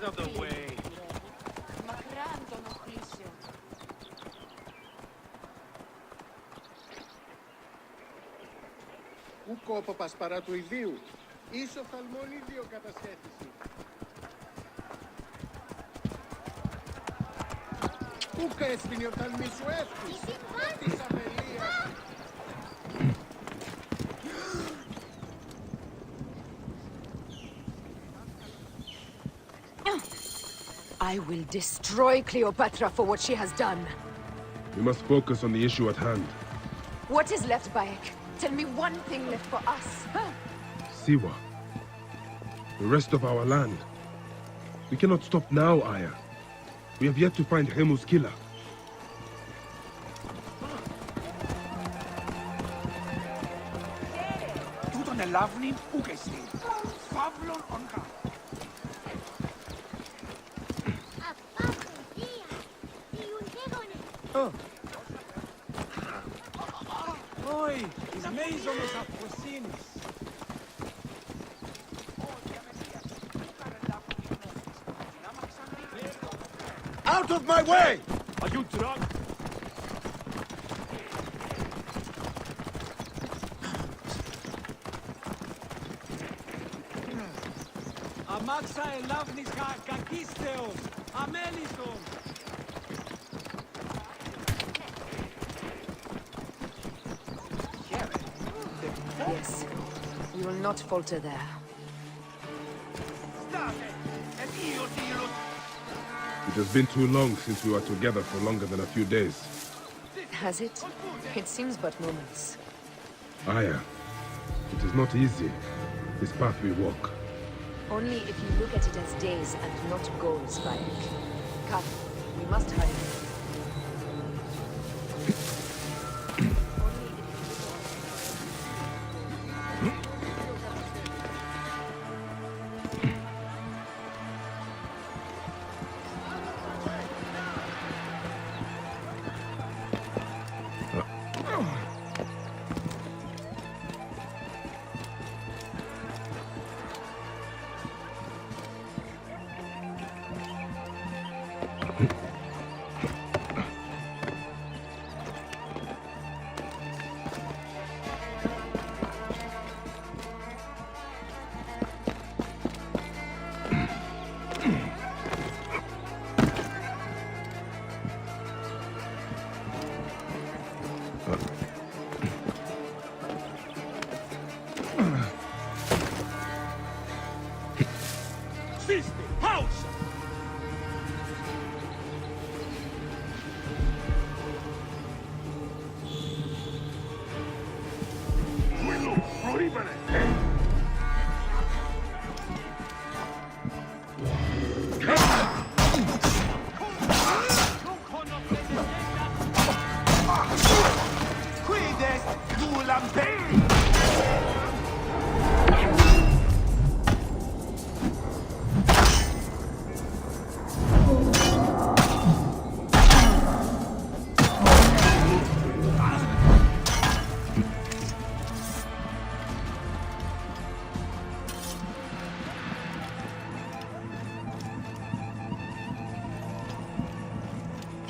of the way. Ουκόποπας παρά του ιδίου. Ίσο φθαλμονίδιο κατασχέθηση. Ούκα έσπινε ο φθαλμί σου εύκους. Της αμελίας. I will destroy Cleopatra for what she has done. We must focus on the issue at hand. What is left, Bayek? Tell me one thing left for us. Siwa. The rest of our land. We cannot stop now, Aya. We have yet to find Hemu's killer. Τούτον ελάβνην ουκ εστί. Φαύλον ονχά. Oi, is meizomos apossinis. Out of my way! Are you drunk? Αμάξα ελάβνης κακίστεως, αμέλιστος. Yes, we will not falter there. It has been too long since we were together for longer than a few days. Has it? It seems but moments. Aya, it is not easy, this path we walk. Only if you look at it as days and not goals, Bayek. Come, we must hurry.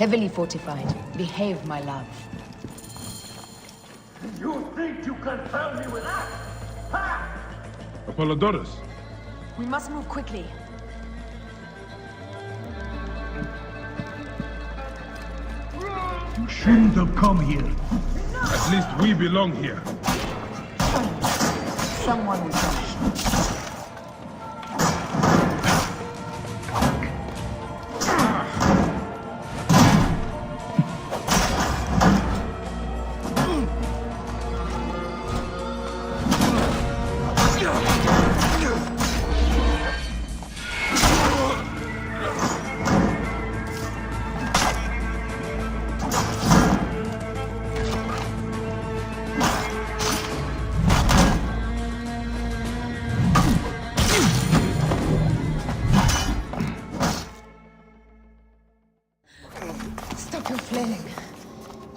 Heavily fortified. Behave, my love. You think you can tell me with that? Ha! Apollodorus! We must move quickly. You shouldn't have come here. At least we belong here. Someone will come.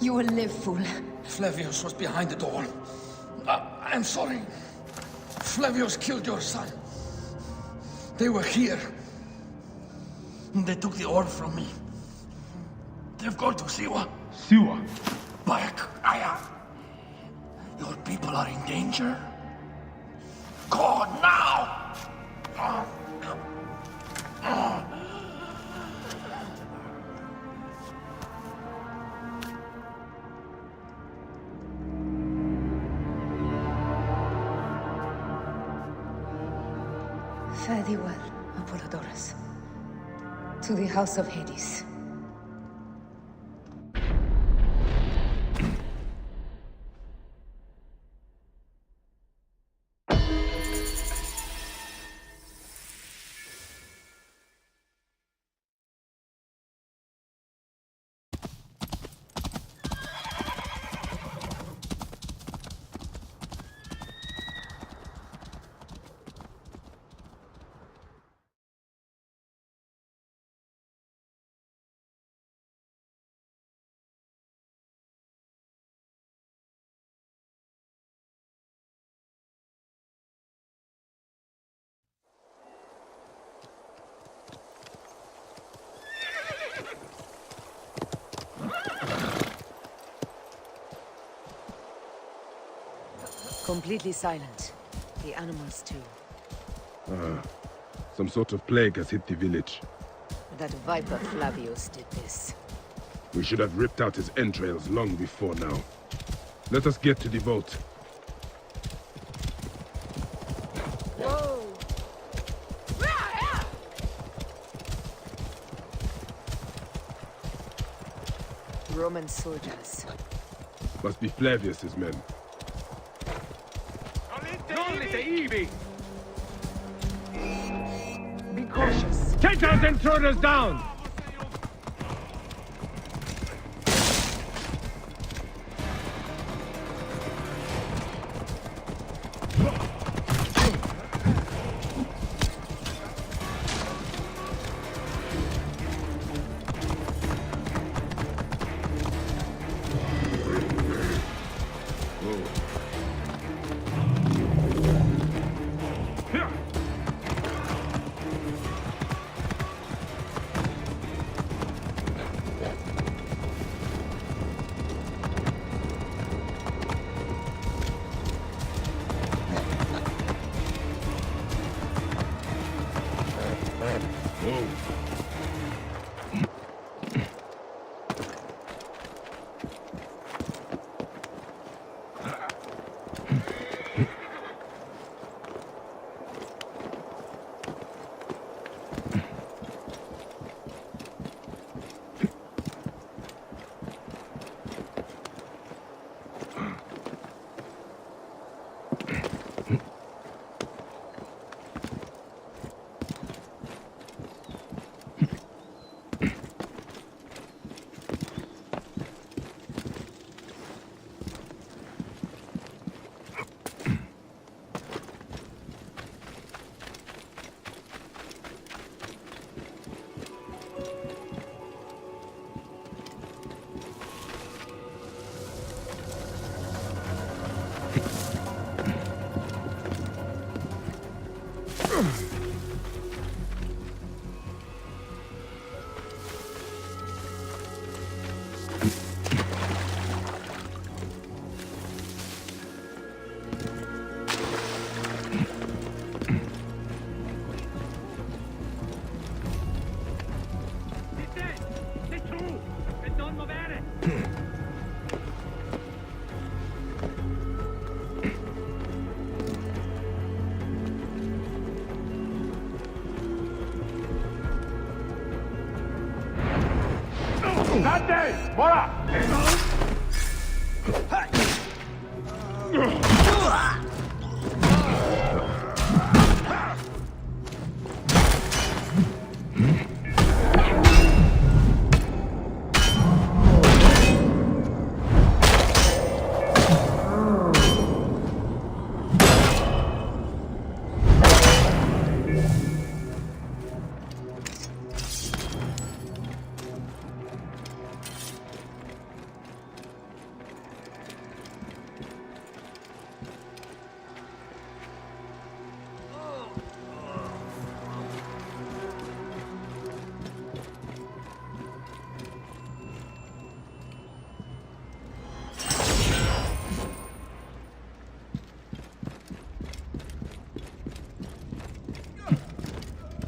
You will live, fool. Flavius was behind the door. I'm sorry. Flavius killed your son. They were here. They took the orb from me. They've gone to Siwa. Siwa? Back, Aya. Your people are in danger. Go now! Fare thee well, Apollodorus. To the House of Hades. Completely silent. The animals too. Some sort of plague has hit the village. That viper Flavius did this. We should have ripped out his entrails long before now. Let us get to the vault. Whoa! Roman soldiers. Must be Flavius's men. Be cautious. Take those intruders down!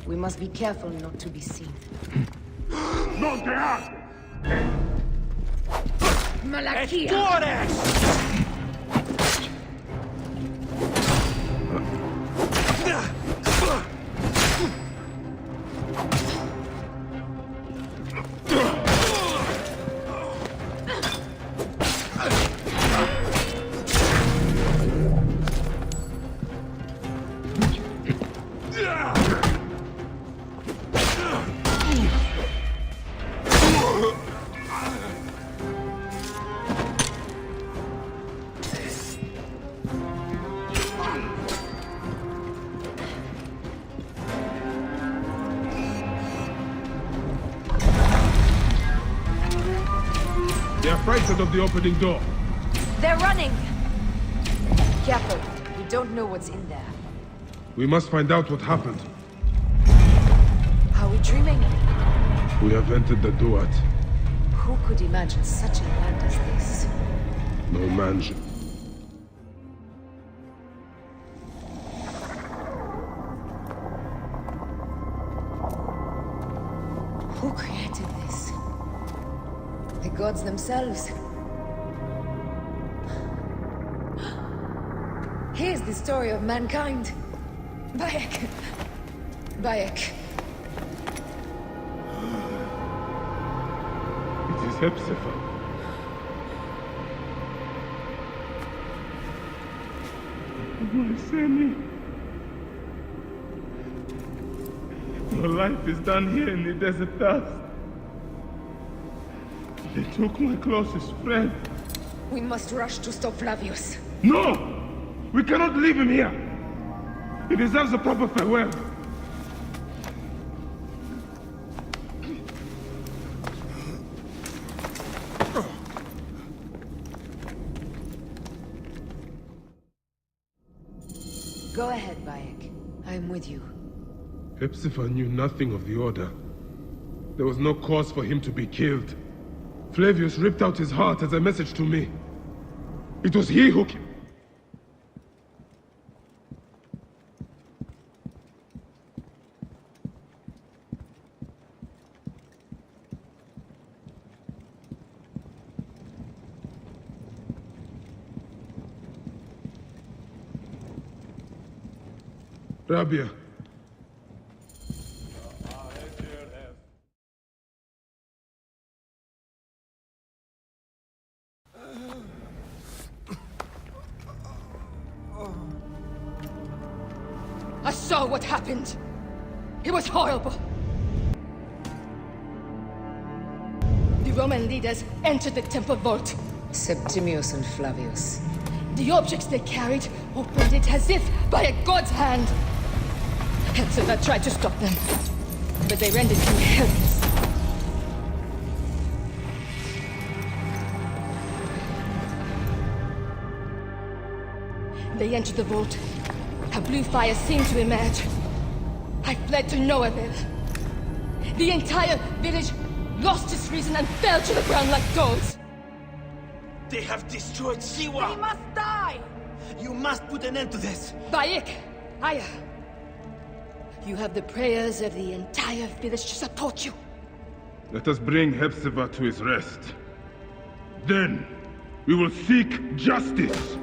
We must be careful not to be seen. Non te arde! Malakia! They are frightened of the opening door. They're running! Careful. We don't know what's in there. We must find out what happened. Are we dreaming? We have entered the Duat. Who could imagine such a land as this? No man should... Who created this? The gods themselves. Here's the story of mankind. Bayek. Bayek. It is Hepzibah. My Sammy. Your life is done here in the desert dust. They took my closest friend. We must rush to stop Flavius. No! We cannot leave him here! He deserves a proper farewell. Go ahead, Bayek. I'm with you. Hepzibah knew nothing of the Order. There was no cause for him to be killed. Flavius ripped out his heart as a message to me. It was he who... Rabia. I saw what happened. It was horrible. The Roman leaders entered the temple vault. Septimius and Flavius. The objects they carried opened it as if by a god's hand. Hepzibah tried to stop them, but they rendered him helpless. They entered the vault. A blue fire seemed to emerge. I fled to no avail. The entire village lost its reason and fell to the ground like dogs. They have destroyed Siwa! They must die! You must put an end to this! Bayek, Aya, you have the prayers of the entire village to support you. Let us bring Hepzibah to his rest. Then, we will seek justice!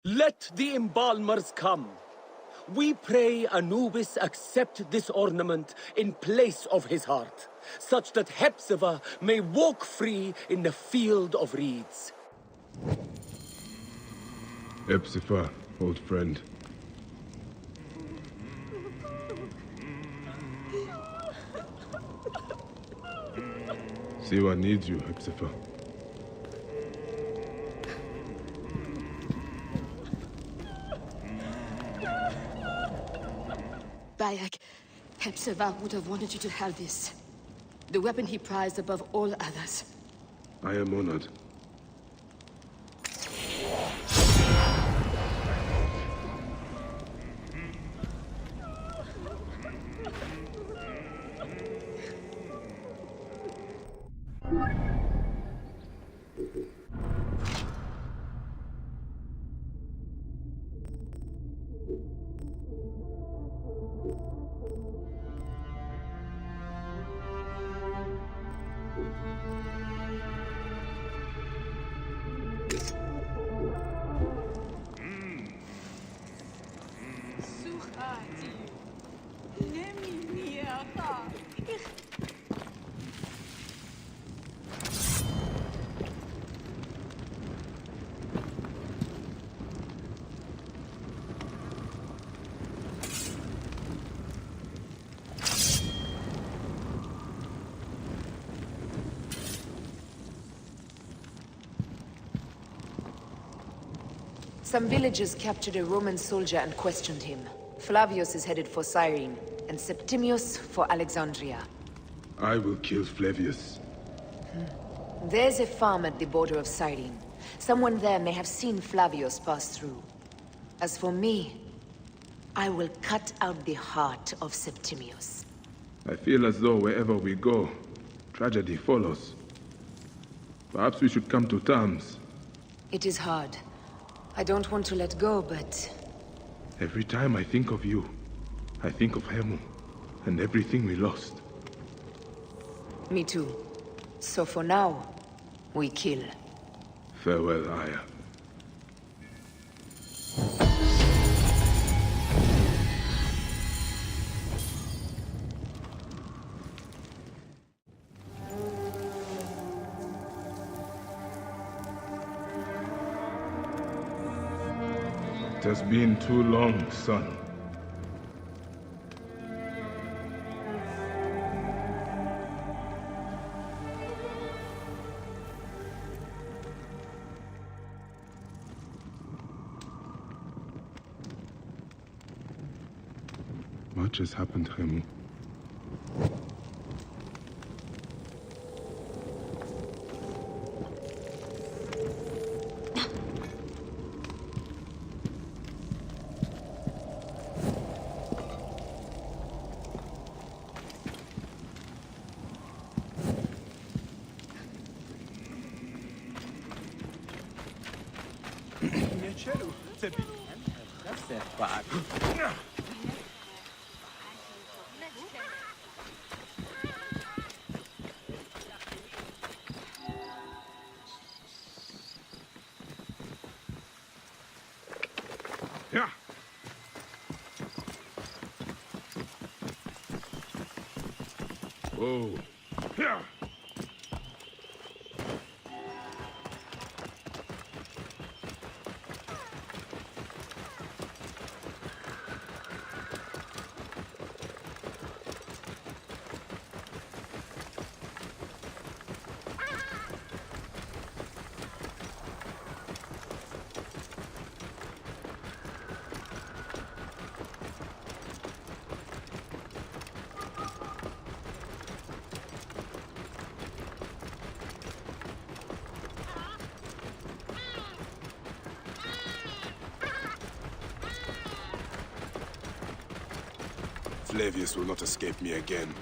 Let the embalmers come. We pray Anubis accept this ornament in place of his heart, such that Hepzibah may walk free in the field of reeds. Hepzibah, old friend. Siwa needs you, Hepzibah. Bayek, Hepzibah would have wanted you to have this. The weapon he prized above all others. I am honored. Some villagers captured a Roman soldier and questioned him. Flavius is headed for Cyrene, and Septimius for Alexandria. I will kill Flavius. There's a farm at the border of Cyrene. Someone there may have seen Flavius pass through. As for me, I will cut out the heart of Septimius. I feel as though wherever we go, tragedy follows. Perhaps we should come to terms. It is hard. I don't want to let go, but... Every time I think of you, I think of Hemu, and everything we lost. Me too. So for now, we kill. Farewell, Aya. It has been too long, son. Much has happened, Hemu. Yeah. Oh. Yeah. Flavius will not escape me again.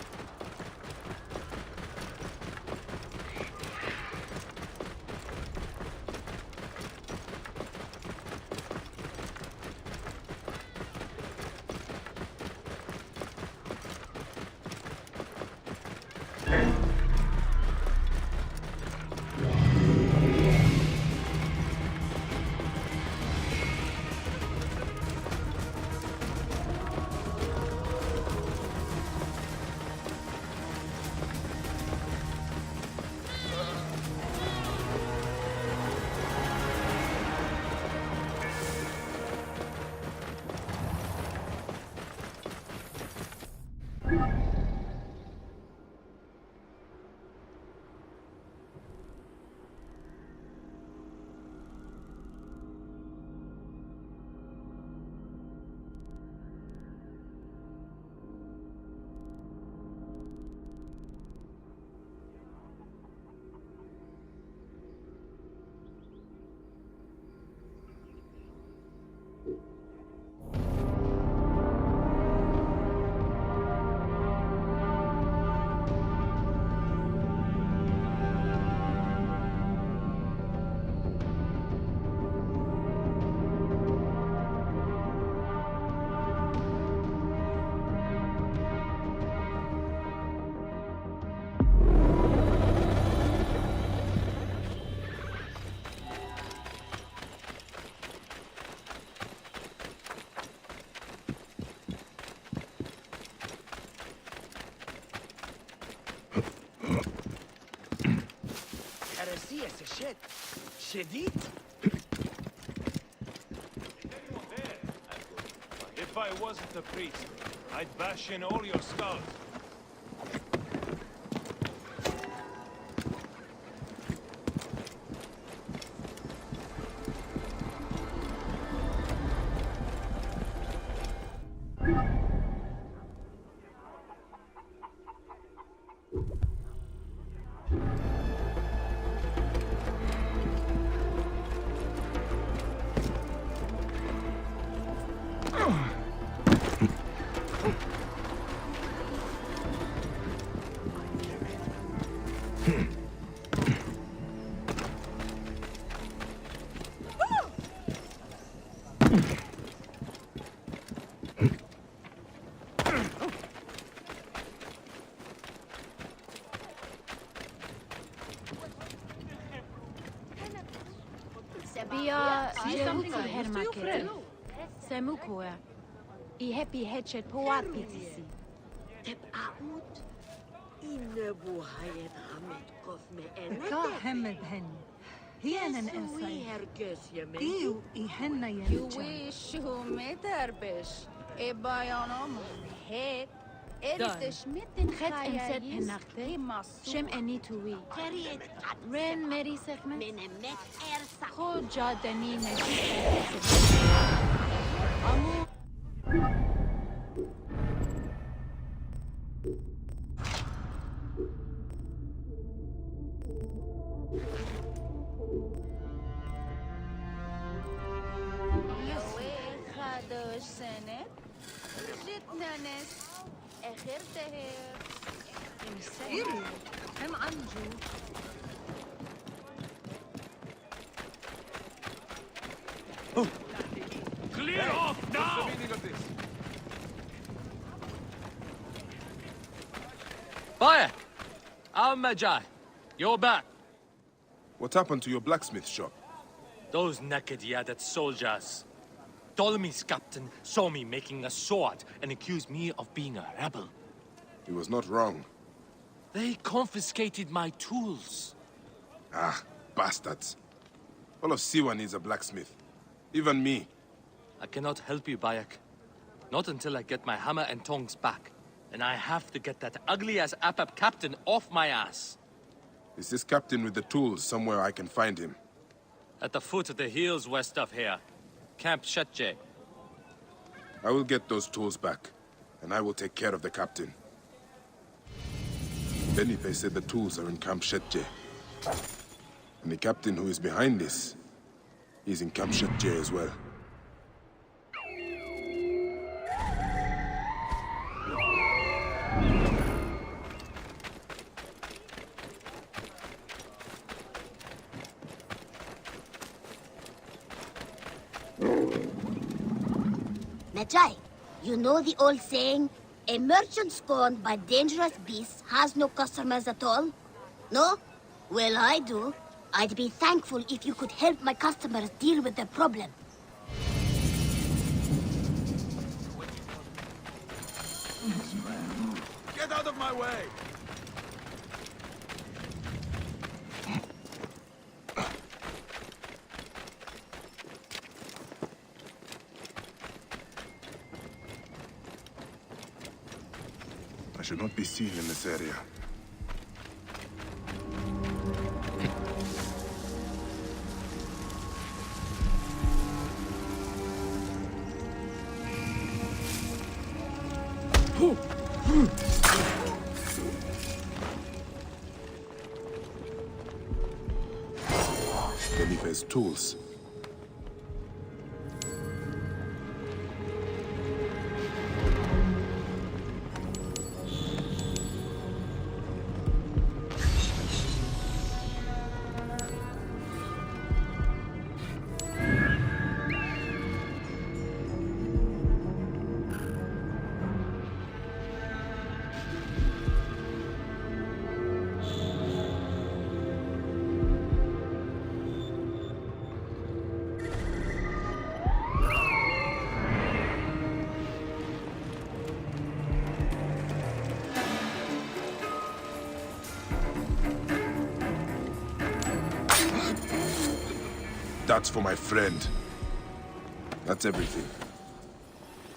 If I wasn't a priest, I'd bash in all your skulls. Bia Semuku hermakete. Semukua. I happy headset poat pitisi. Tep out. Inebu hayet hamet kof me enet. Ka hemed hen. Hienen We esai. herkes yemen. Iu I henna You yen. wish you meterbish. E bayanom het. Eristish mitten Het en zet penakte. Shem eni tui. Keriet kat. Ren meri segment. Menemet ersa. Hoja danine. Kadosh senet. Jitnanes. Echer teher. Iru. Hem anju. Clear off now! Fire! Our Magi, you're back. What happened to your blacksmith shop? Those naked-yaded soldiers. Ptolemy's captain saw me making a sword and accused me of being a rebel. He was not wrong. They confiscated my tools. Ah, bastards. All of Siwa needs a blacksmith. Even me. I cannot help you, Bayek. Not until I get my hammer and tongs back. And I have to get that ugly-ass Apap captain off my ass. Is this captain with the tools somewhere I can find him? At the foot of the hills west of here. Camp Shetje. I will get those tools back, and I will take care of the captain. Benipe said the tools are in Camp Shetje. And the captain who is behind this is in Camp Shetje as well. Magi, you know the old saying, a merchant scorned by dangerous beasts has no customers at all? No? Well, I do. I'd be thankful if you could help my customers deal with their problem. Get out of my way! I should not be seen in this area. Felipe's tools. That's for my friend. That's everything.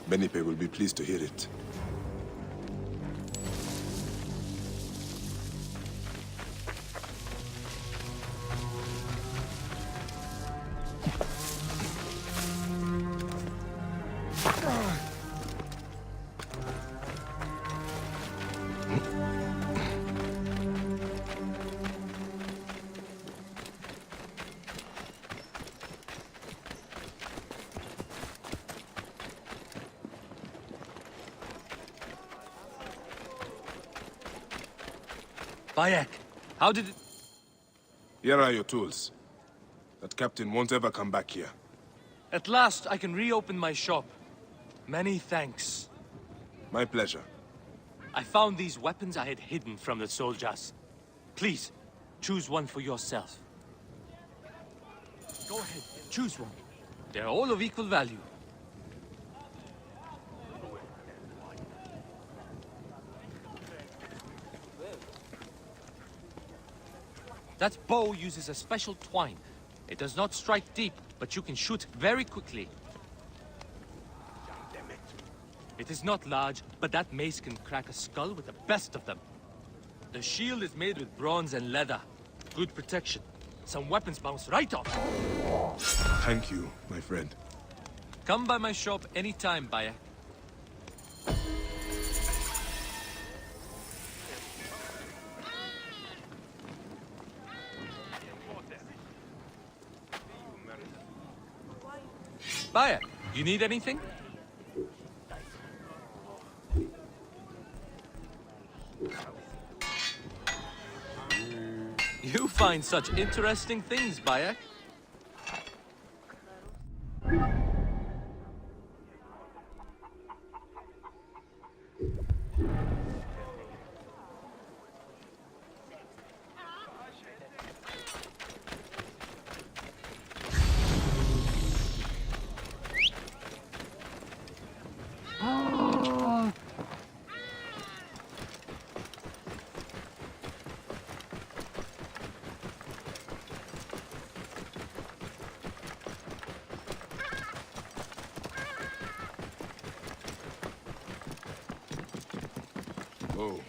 Benipe will be pleased to hear it. Bayek, how did it... Here are your tools. That captain won't ever come back here. At last, I can reopen my shop. Many thanks. My pleasure. I found these weapons I had hidden from the soldiers. Please, choose one for yourself. Go ahead, choose one. They're all of equal value. That bow uses a special twine. It does not strike deep, but you can shoot very quickly. It is not large, but that mace can crack a skull with the best of them. The shield is made with bronze and leather. Good protection. Some weapons bounce right off. Thank you, my friend. Come by my shop anytime, Bayek. Bayek, you need anything? You find such interesting things, Bayek. Oh.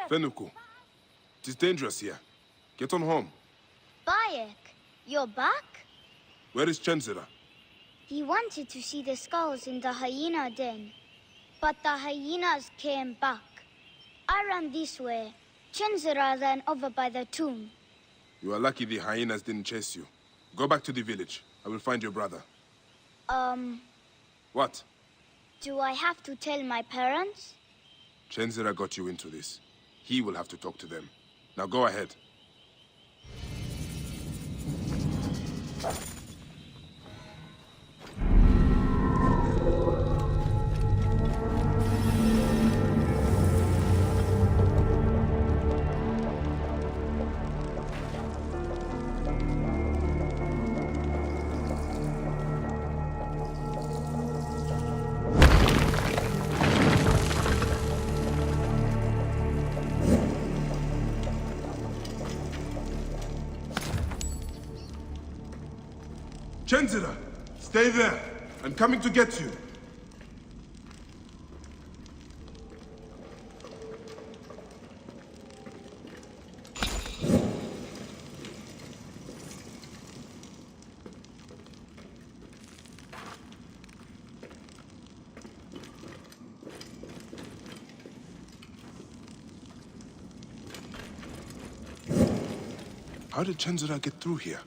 Fenuku, it is dangerous here. Get on home. Bayek, you're back? Where is Chenzira? He wanted to see the skulls in the hyena den, but the hyenas came back. I ran this way. Chenzira ran over by the tomb. You are lucky the hyenas didn't chase you. Go back to the village. I will find your brother. What? Do I have to tell my parents? Chenzira got you into this. He will have to talk to them. Now go ahead. Chenzira, stay there. I'm coming to get you. How did Chenzura get through here?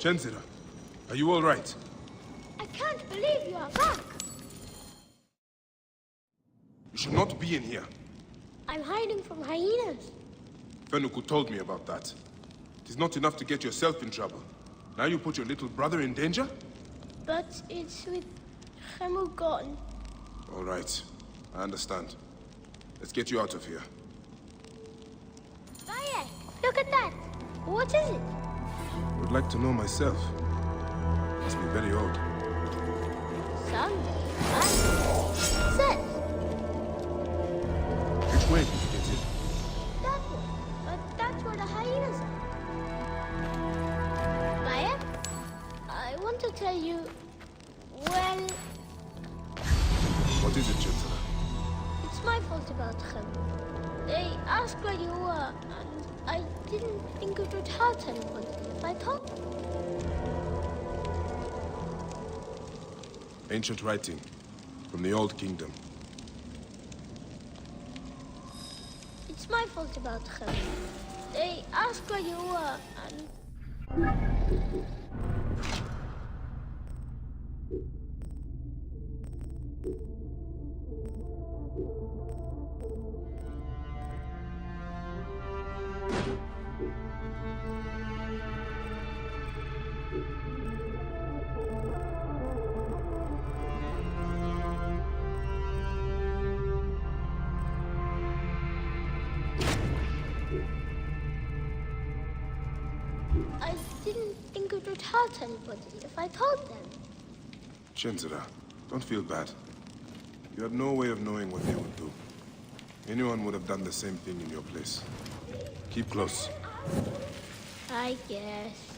Chenzira, are you all right? I can't believe you are back. You should not be in here. I'm hiding from hyenas. Fenuku told me about that. It is not enough to get yourself in trouble. Now you put your little brother in danger? But it's with Hemu gone. All right. I understand. Let's get you out of here. Bayek, look at that. What is it? Would like to know myself. Must be very old. Someday, says. Which way did you get in? That one. But that's where the hyenas are. Bayek, I want to tell you, well, What is it, Chenzira? it's my fault about him. They asked where you were, and I didn't think it would hurt anyone if I told. Ancient writing from the Old Kingdom. It's my fault about him. They asked where you were, and I didn't think it would hurt anybody if I told them. Chenzira, don't feel bad. You had no way of knowing what they would do. Anyone would have done the same thing in your place. Keep close. I guess.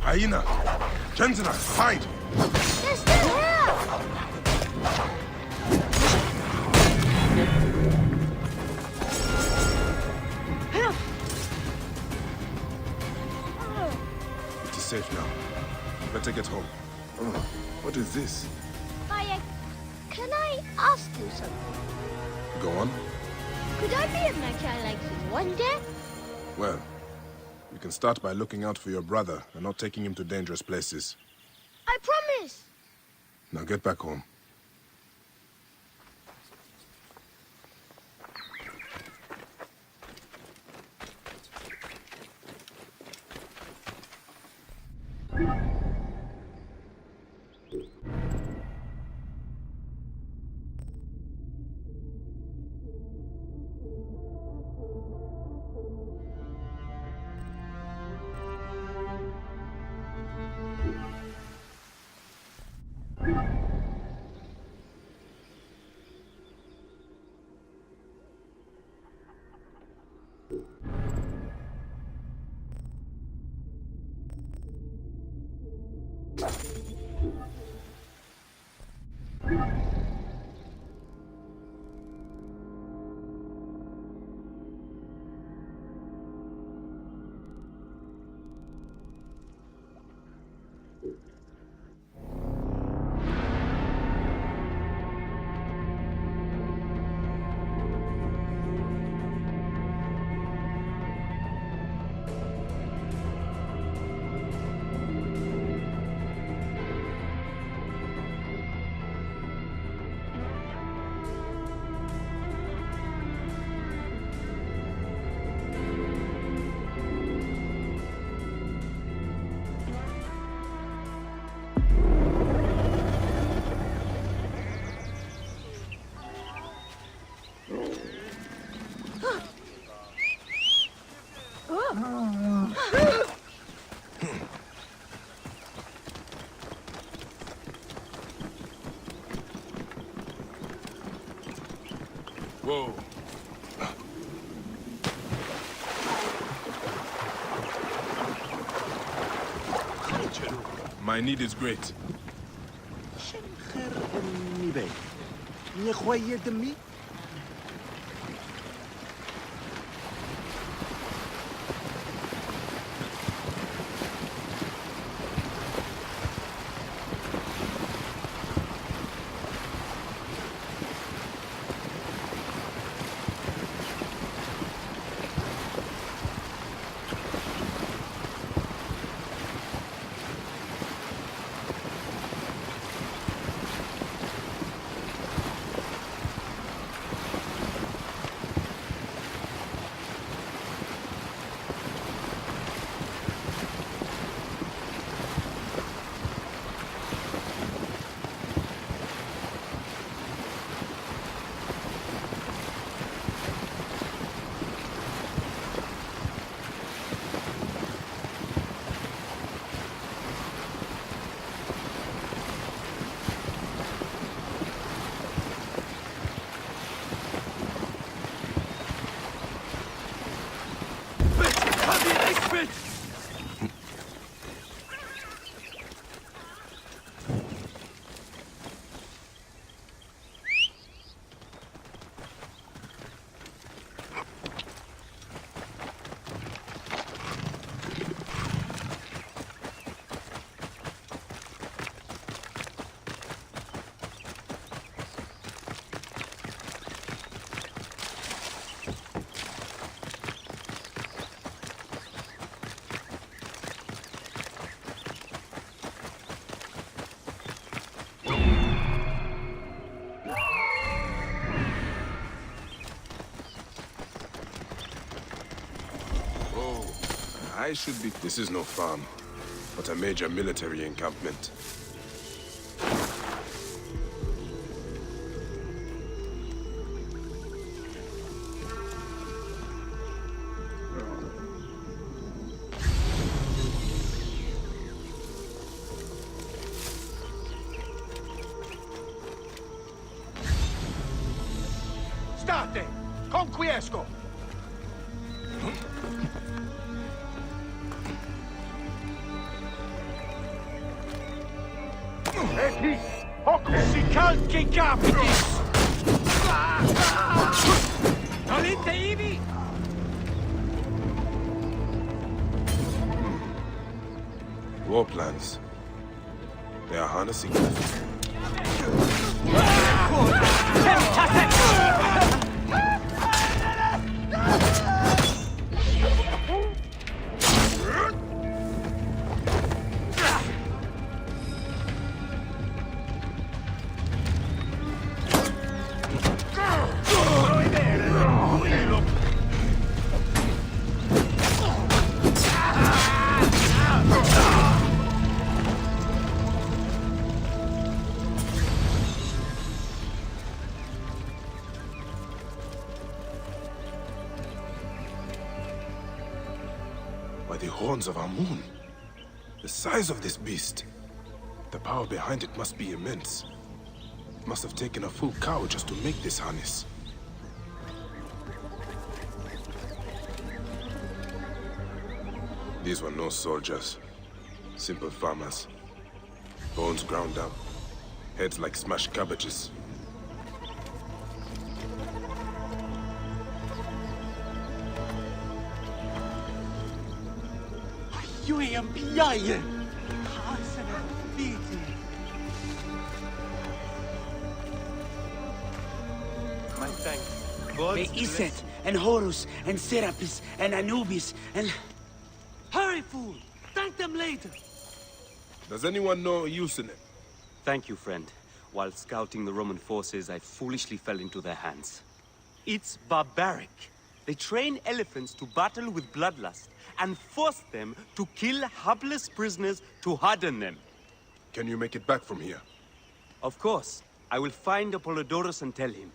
Hyena! Chenzira, hide! They're still here! It is safe now. Better get home. Oh, what is this? Bayek, can I ask you something? Go on. Could I be a mecha like you one day? Well, you can start by looking out for your brother and not taking him to dangerous places. I promise! Now get back home. Whoa. My need is great. I should be... This is no farm, but a major military encampment. State! Conquiesco! Etis! Hoc si calci capitis! Tolite ibi! War plans. They are harnessing. By the horns of our moon. The size of this beast. The power behind it must be immense. It must have taken a full cow just to make this harness. These were no soldiers. Simple farmers. Bones ground up. Heads like smashed cabbages. My thanks. May Iset, and Horus, and Serapis, and Anubis, and... Hurry, fool! Thank them later! Does anyone know Usenet? Thank you, friend. While scouting the Roman forces, I foolishly fell into their hands. It's barbaric. They train elephants to battle with bloodlust, and force them to kill hapless prisoners to harden them. Can you make it back from here? Of course. I will find Apollodorus and tell him.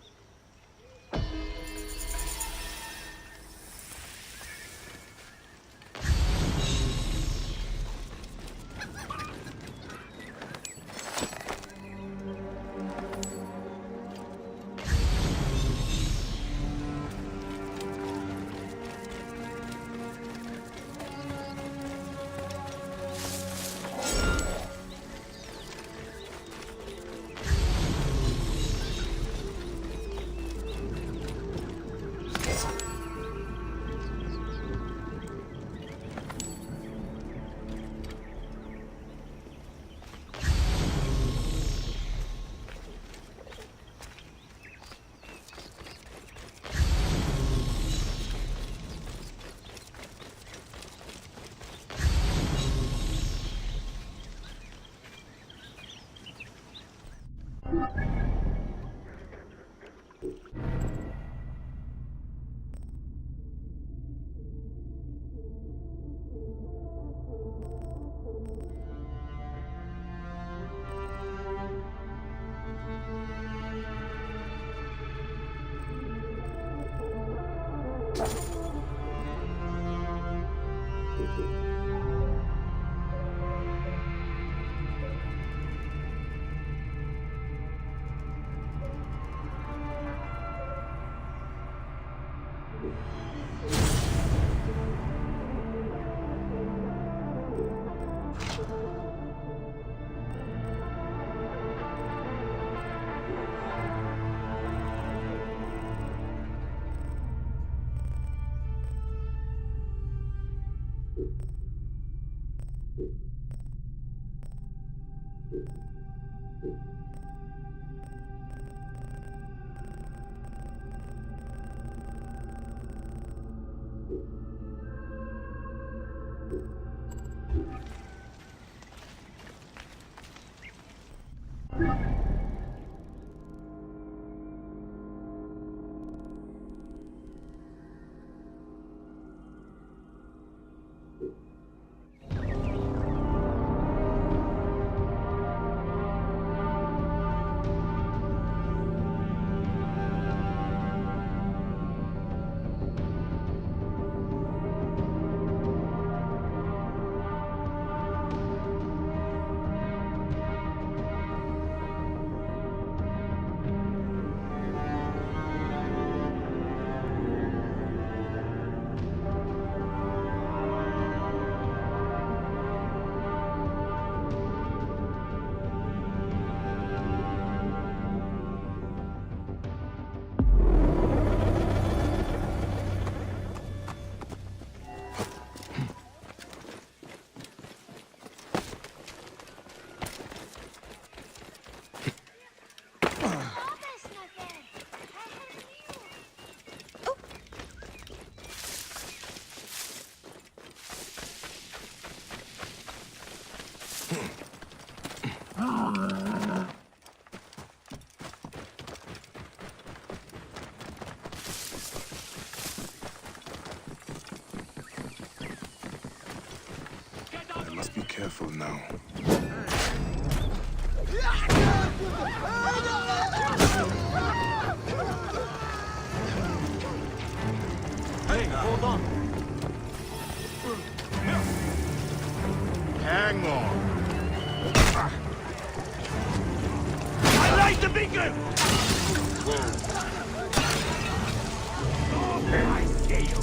Be careful now. Hey, hold on. Hang on. I light the beacon! I see you.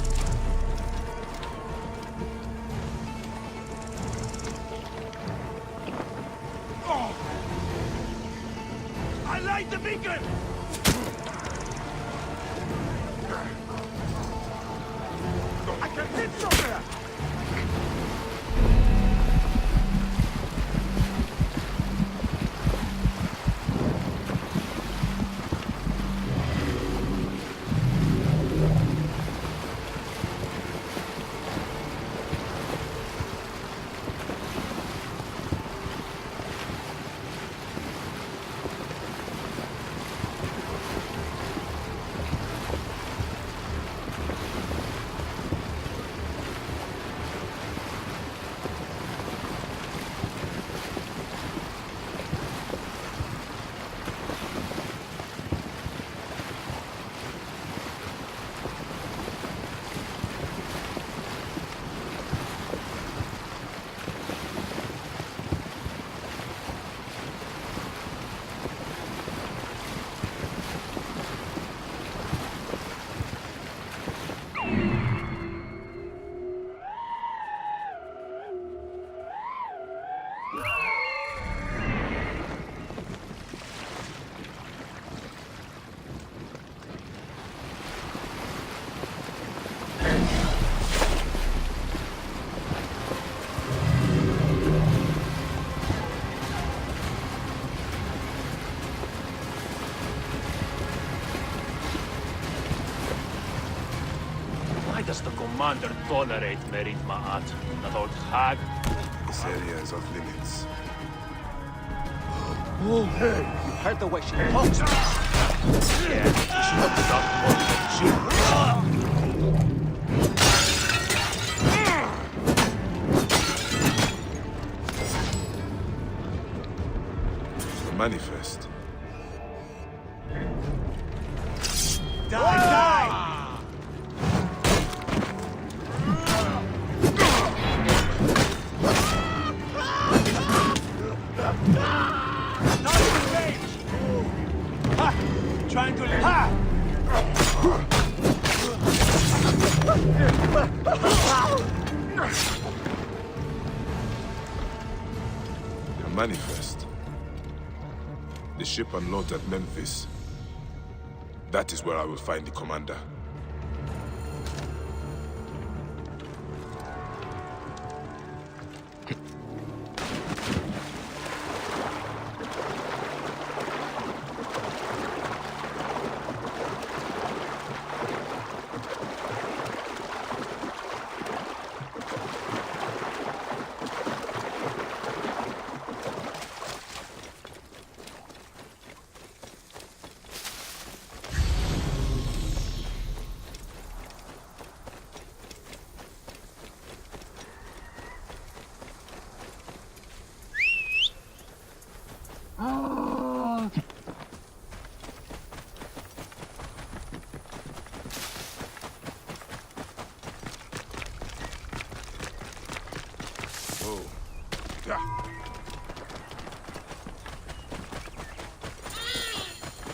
Light the beacon! I can hit somewhere! Why does the commander tolerate Merit Ma'at, that old hag? This area is off limits. Oh, hey, you heard the way she talks. Yeah, she looks not more than she. The manifest. Trying to live. The manifest. The ship unloads at Memphis. That is where I will find the commander.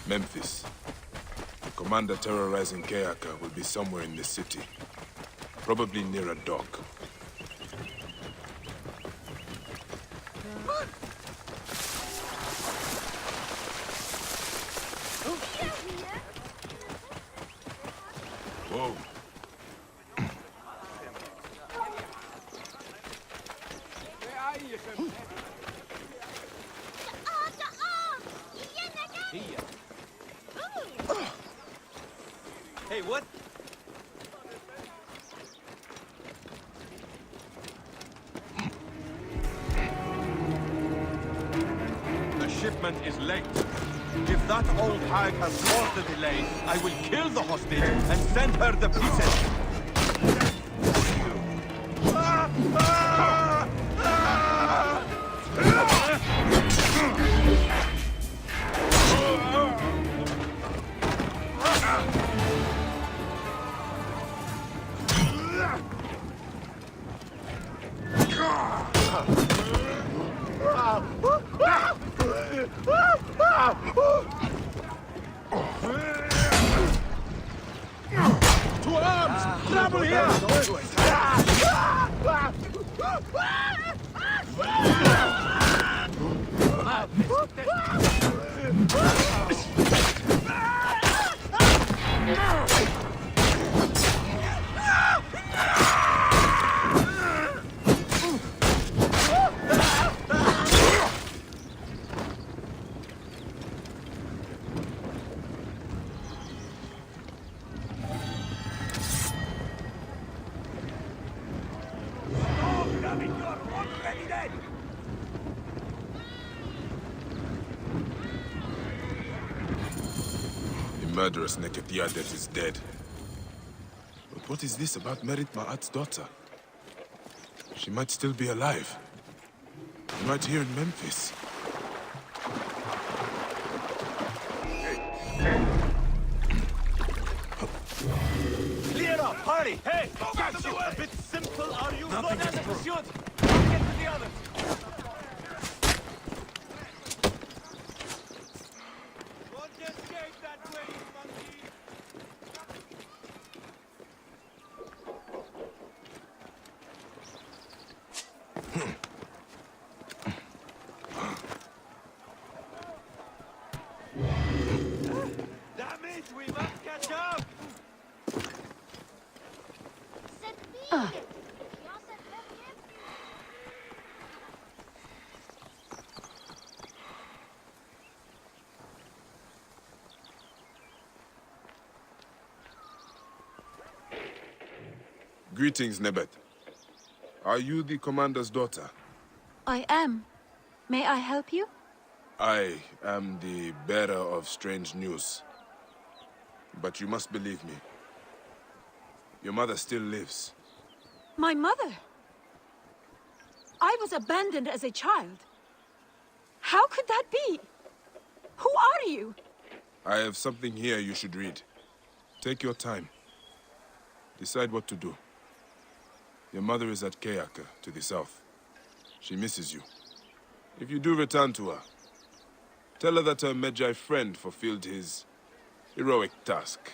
Memphis. The commander terrorizing Kayaka will be somewhere in the city. Probably near a dock. Whoa. Hey, what? The shipment is late. If that old hag has caused the delay, I will kill the hostage and send her the pieces. To arms! Trouble here! murderous Neketiadet is dead. But what is this about Merit Ma'at's daughter? She might still be alive. Right here in Memphis. Clear up! Hurry! Hey! Got you! A bit simple, are you? Go down the pursuit! I'll get to the others! Won't escape that way, you monkey! Damn it! We must catch up! Greetings, Nebet. Are you the commander's daughter? I am. May I help you? I am the bearer of strange news. But you must believe me. Your mother still lives. My mother? I was abandoned as a child. How could that be? Who are you? I have something here you should read. Take your time. Decide what to do. Your mother is at Kayaka, to the south. She misses you. If you do return to her, tell her that her Medjay friend fulfilled his heroic task.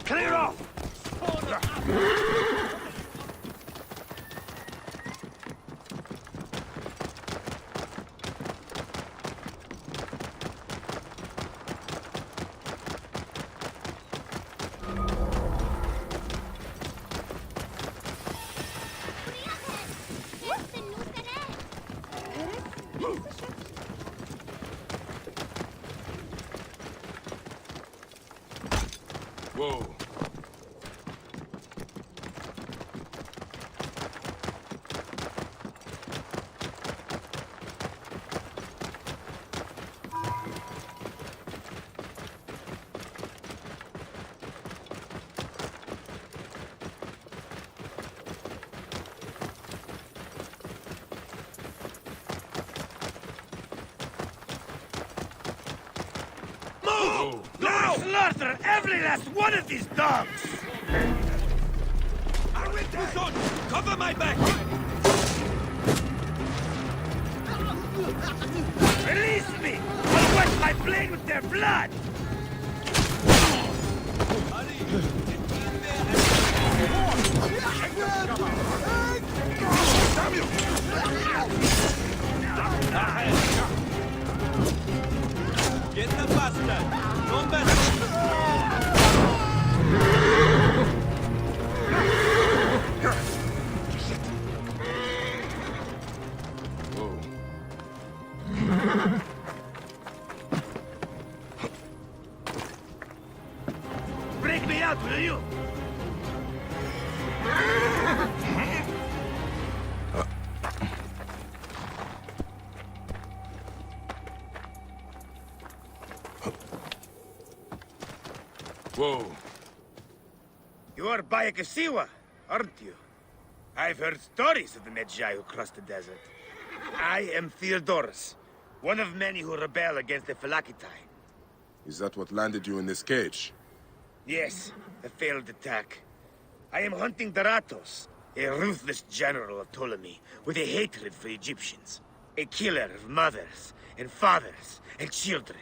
Clear off! Whoa. Now! Slaughter every last one of these dogs! Cover my back! Release me! I'll wet my blade with their blood! Get the bastard! Don't mess! Whoa. Break me out, will you? Whoa. You are Bayakasiwa, aren't you? I've heard stories of the Medjay who crossed the desert. I am Theodorus, one of many who rebel against the Phylakitai. Is that what landed you in this cage? Yes, a failed attack. I am hunting Daratos, a ruthless general of Ptolemy, with a hatred for Egyptians. A killer of mothers, and fathers, and children.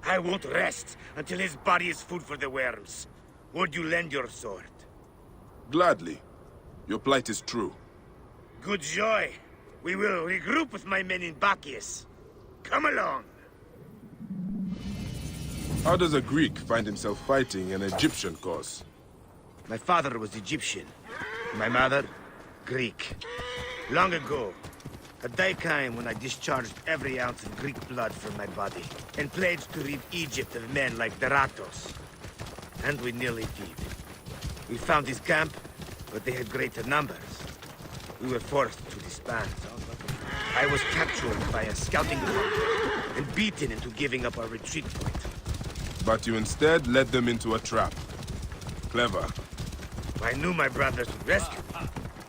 I won't rest until his body is food for the worms. Would you lend your sword? Gladly. Your plight is true. Good joy. We will regroup with my men in Bacchius. Come along. How does a Greek find himself fighting an Egyptian cause? My father was Egyptian. My mother, Greek. Long ago, a day came when I discharged every ounce of Greek blood from my body, and pledged to rid Egypt of men like Daratos. And we nearly did. We found his camp, but they had greater numbers. We were forced to disband. I was captured by a scouting party, and beaten into giving up our retreat point. But you instead led them into a trap. Clever. I knew my brothers would rescue me,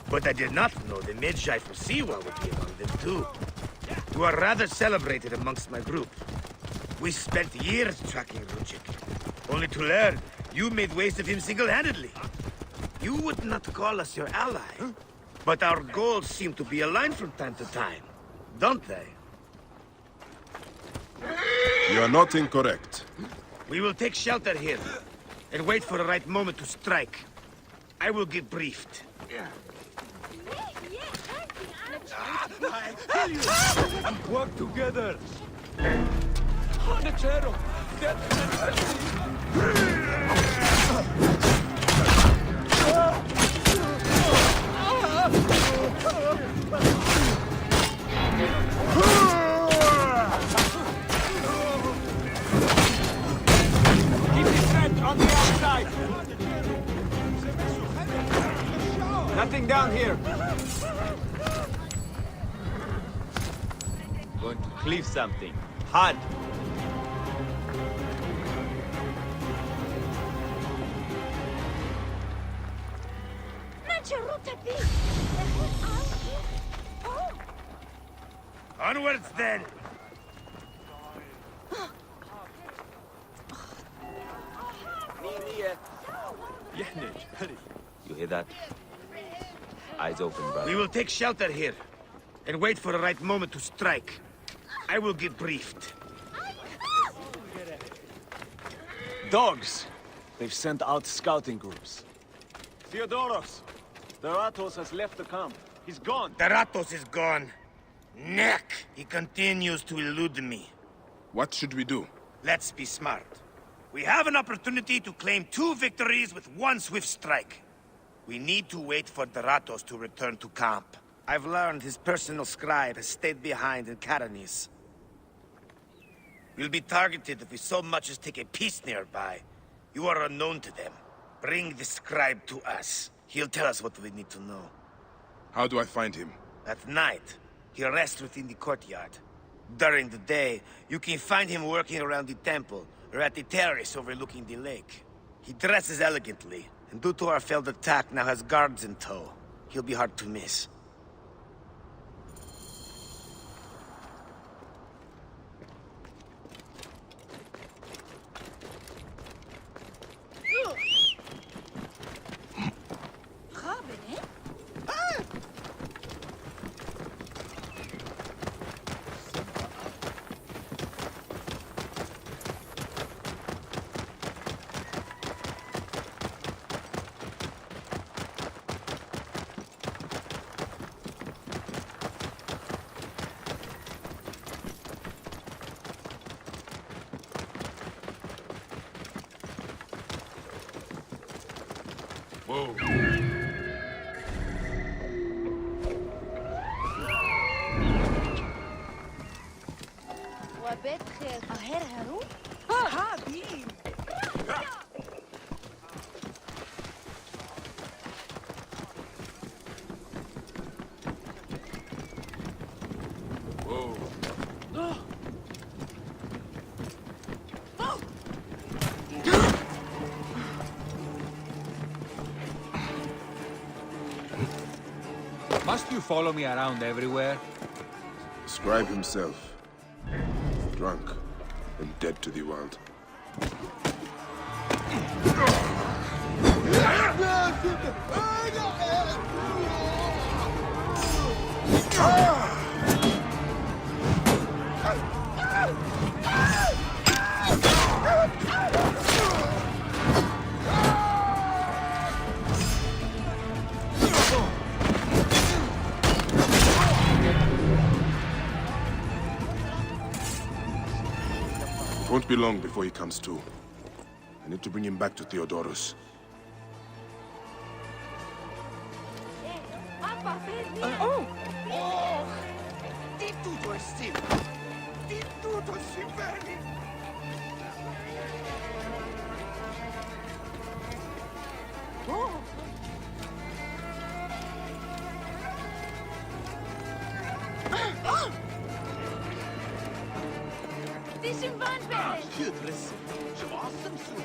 but I did not know the Medjay from Siwa would be among them too. You are rather celebrated amongst my group. We spent years tracking Rujik, only to learn you made waste of him single-handedly. You would not call us your ally, but our goals seem to be aligned from time to time, don't they? You are not incorrect. We will take shelter here, and wait for the right moment to strike. I will get briefed. Work together! Keep his friend on the outside! Nothing down here. Going to cleave something. Hard. Onwards, then! You hear that? Eyes open, brother. We will take shelter here, and wait for the right moment to strike. I will get briefed. Dogs! They've sent out scouting groups. Theodoros! Deratos has left the camp. He's gone. Deratos is gone. Neck! He continues to elude me. What should we do? Let's be smart. We have an opportunity to claim 2 victories with 1 swift strike. We need to wait for Deratos to return to camp. I've learned his personal scribe has stayed behind in Caranis. We'll be targeted if we so much as take a piece nearby. You are unknown to them. Bring the scribe to us. He'll tell us what we need to know. How do I find him? At night, he rests within the courtyard. During the day, you can find him working around the temple, or at the terrace overlooking the lake. He dresses elegantly, and due to our failed attack, now has guards in tow. He'll be hard to miss. Whoa. وبيت خير أهر هرو حبيب Must you follow me around everywhere? Scribe himself. Drunk and dead to the world. It won't be long before he comes to. I need to bring him back to Theodoros. Oh! Di tutto è simile! Di tutto si vede! Oh! This is Van Bellen. Hybris! Je var som så.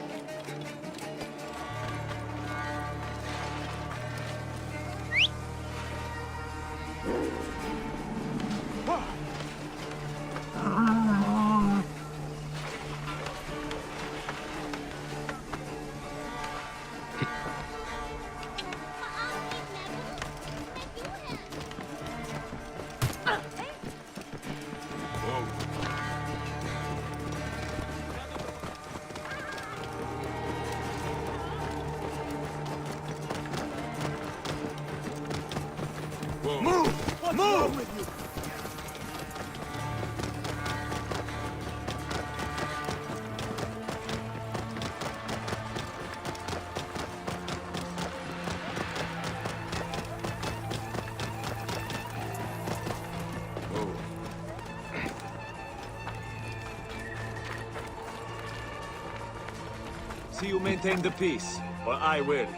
See you maintain the peace, or I will.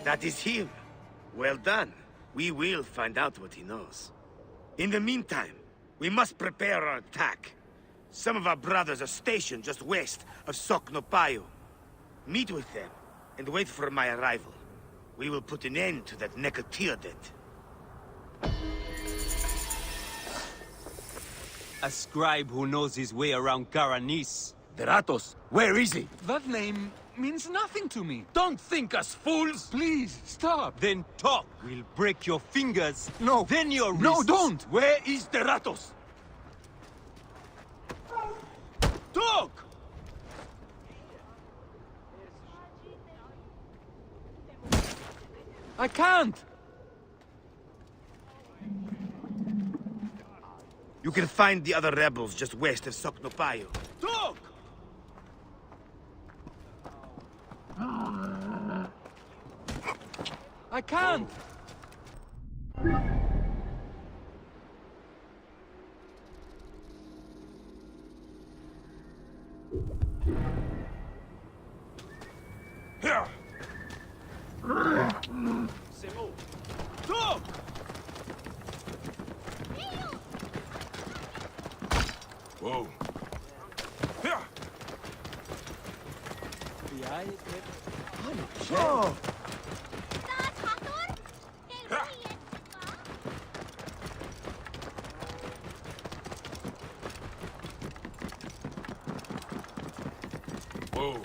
That is him. Well done. We will find out what he knows. In the meantime, we must prepare our attack. Some of our brothers are stationed just west of Soknopayu. Meet with them, and wait for my arrival. We will put an end to that Nekatiodet. A scribe who knows his way around Garanis. Deratos, where is he? That name means nothing to me. Don't think us fools! Please, stop. Then talk. We'll break your fingers. No. Then your wrists. No, don't! Where is Deratos? Talk! I can't. You can find the other rebels just west of Soknopayu. Talk! I can't. Here! Talk! Whoa. Here! Oh! Whoa.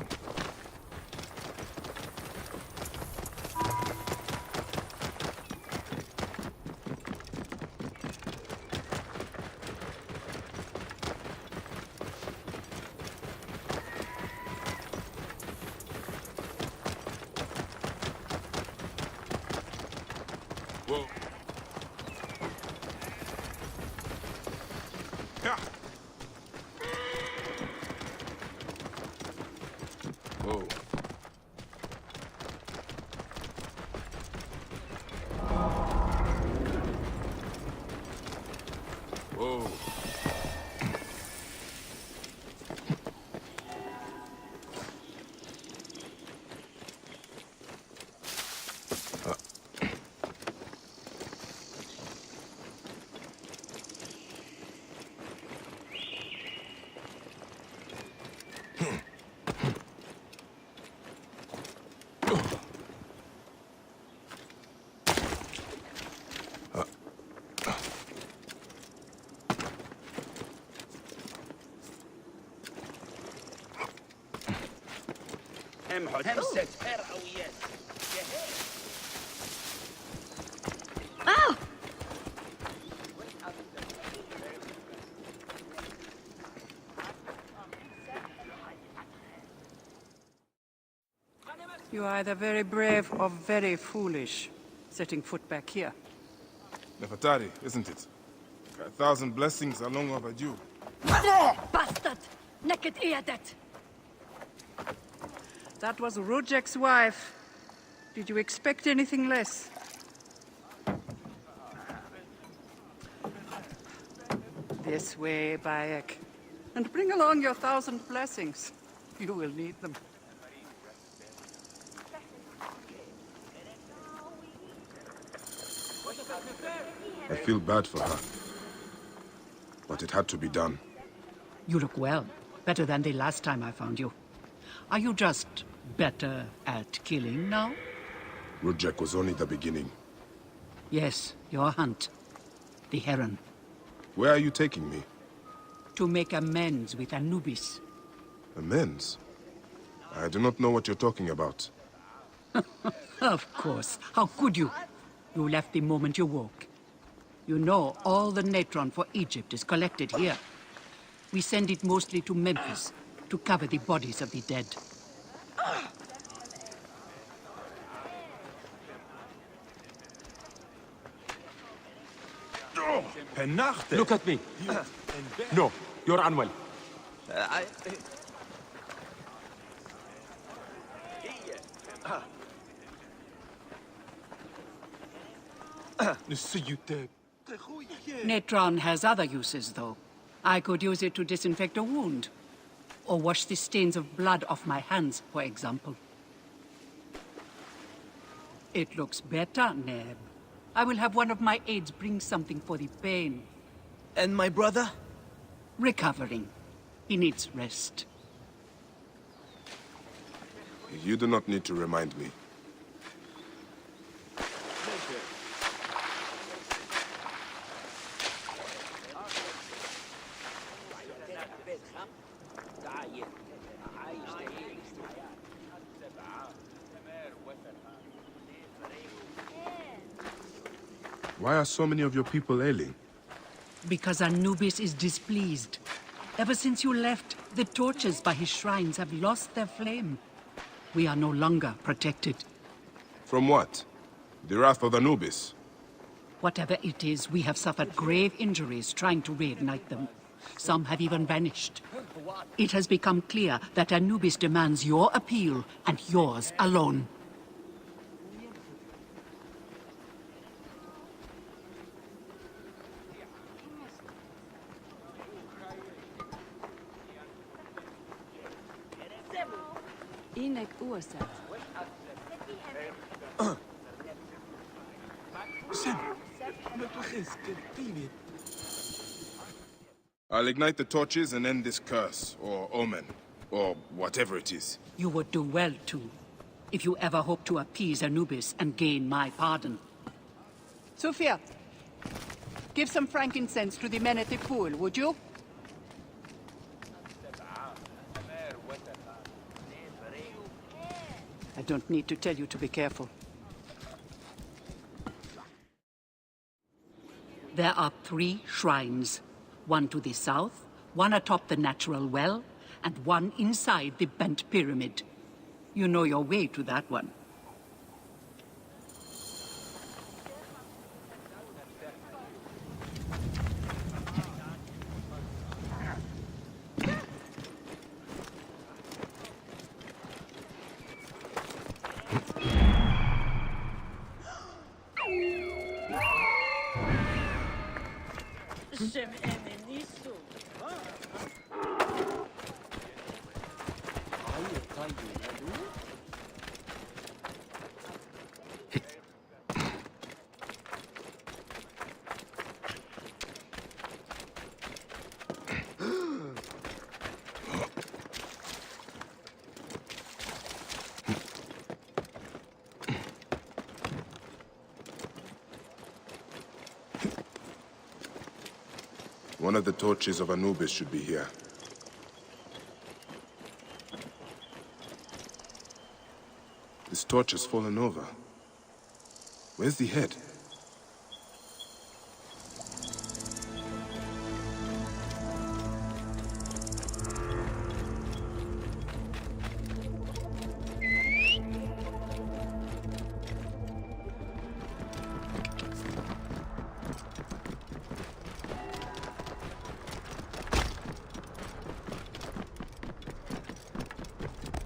Whoa. Yeah. Whoa. Whoa. You are either very brave or very foolish, setting foot back here. Nefertari, isn't it? 1,000 blessings are long overdue. Bastard! Naked Iadet! That was Rujek's wife. Did you expect anything less? This way, Bayek. And bring along your 1,000 blessings. You will need them. I feel bad for her. But it had to be done. You look well. Better than the last time I found you. Are you just better at killing now? Rujek was only the beginning. Yes, your hunt. The Heron. Where are you taking me? To make amends with Anubis. Amends? I do not know what you're talking about. Of course. How could you? You left the moment you woke. You know all the natron for Egypt is collected here. We send it mostly to Memphis to cover the bodies of the dead. Look at me. No, you're unwell. Natron has other uses, though. I could use it to disinfect a wound. Or wash the stains of blood off my hands, for example. It looks better, Neb. I will have one of my aides bring something for the pain. And my brother? Recovering. He needs rest. You do not need to remind me. Why are so many of your people ailing? Because Anubis is displeased. Ever since you left, the torches by his shrines have lost their flame. We are no longer protected. From what? The wrath of Anubis? Whatever it is, we have suffered grave injuries trying to reignite them. Some have even vanished. It has become clear that Anubis demands your appeal, and yours alone. Inek uasat. I'll ignite the torches and end this curse, or omen, or whatever it is. You would do well to, if you ever hope to appease Anubis and gain my pardon. Sophia, give some frankincense to the men at the pool, would you? I don't need to tell you to be careful. There are 3 shrines. One to the south, one atop the natural well, and one inside the bent pyramid. You know your way to that one. One of the torches of Anubis should be here. This torch has fallen over. Where's the head?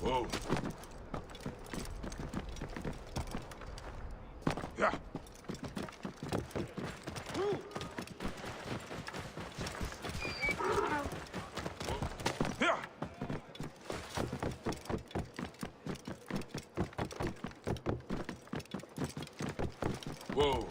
Whoa. Yeah. Yeah. Whoa.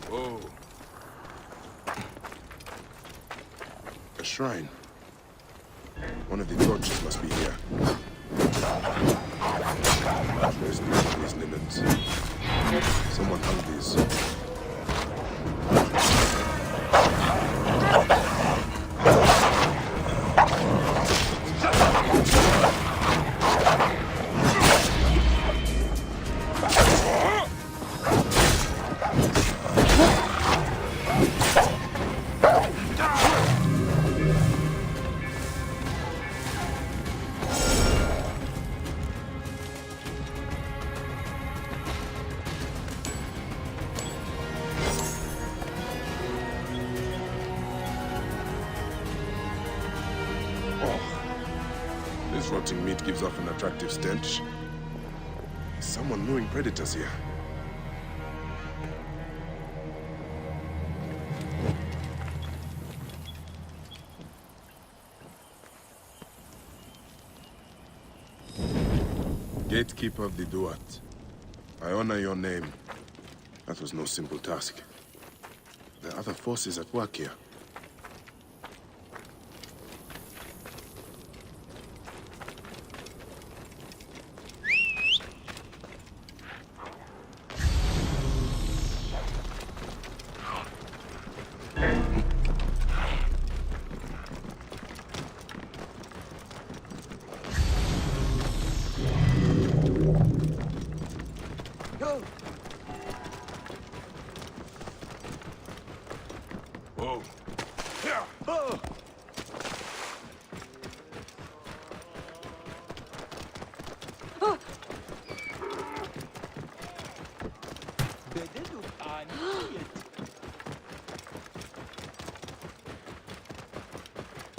Whoa. A shrine. One of the torches must be here. Where's these limits? Someone hung these. Rotting meat gives off an attractive stench. Is someone luring predators here? Gatekeeper of the Duat. I honor your name. That was no simple task. There are other forces at work here. Whoa. Oh.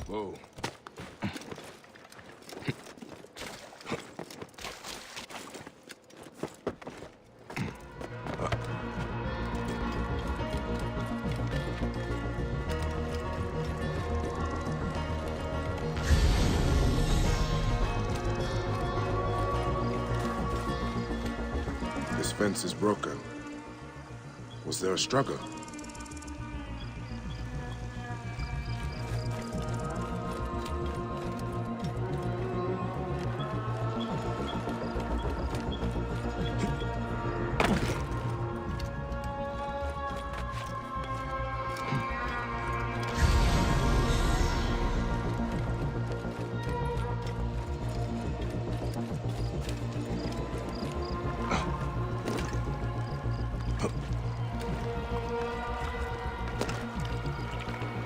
Whoa. This fence is broken. Was there a struggle?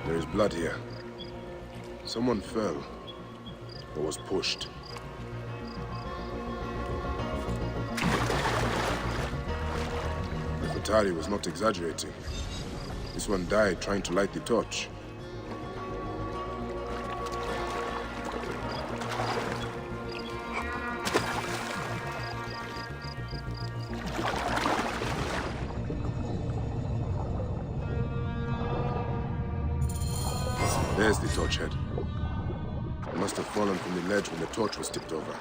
There is blood here. Someone fell, or was pushed. Nefertari was not exaggerating. This one died trying to light the torch. There's the torch head. It must have fallen from the ledge when the torch was tipped over.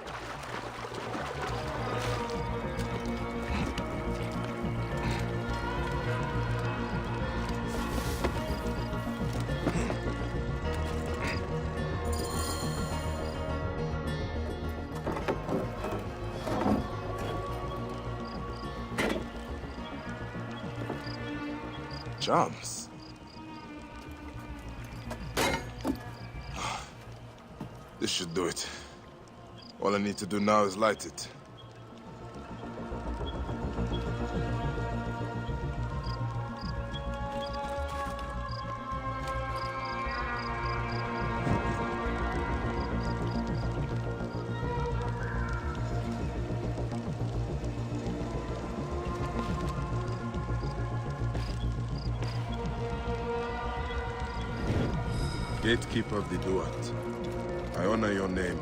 Jumps. This should do it. All I need to do now is light it. Gatekeeper of the Duat. I honor your name.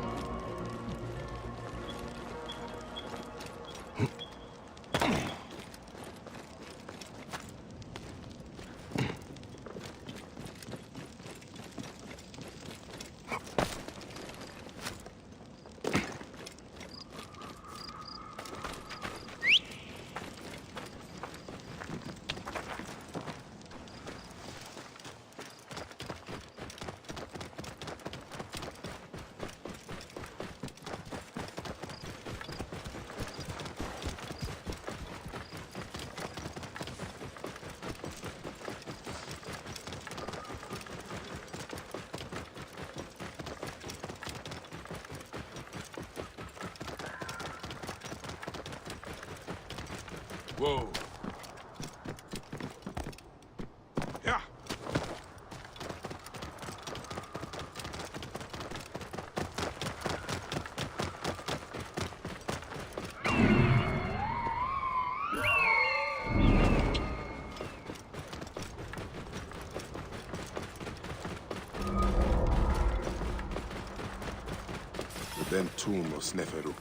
Whoa. Yeah. The then tomb of Sneferu.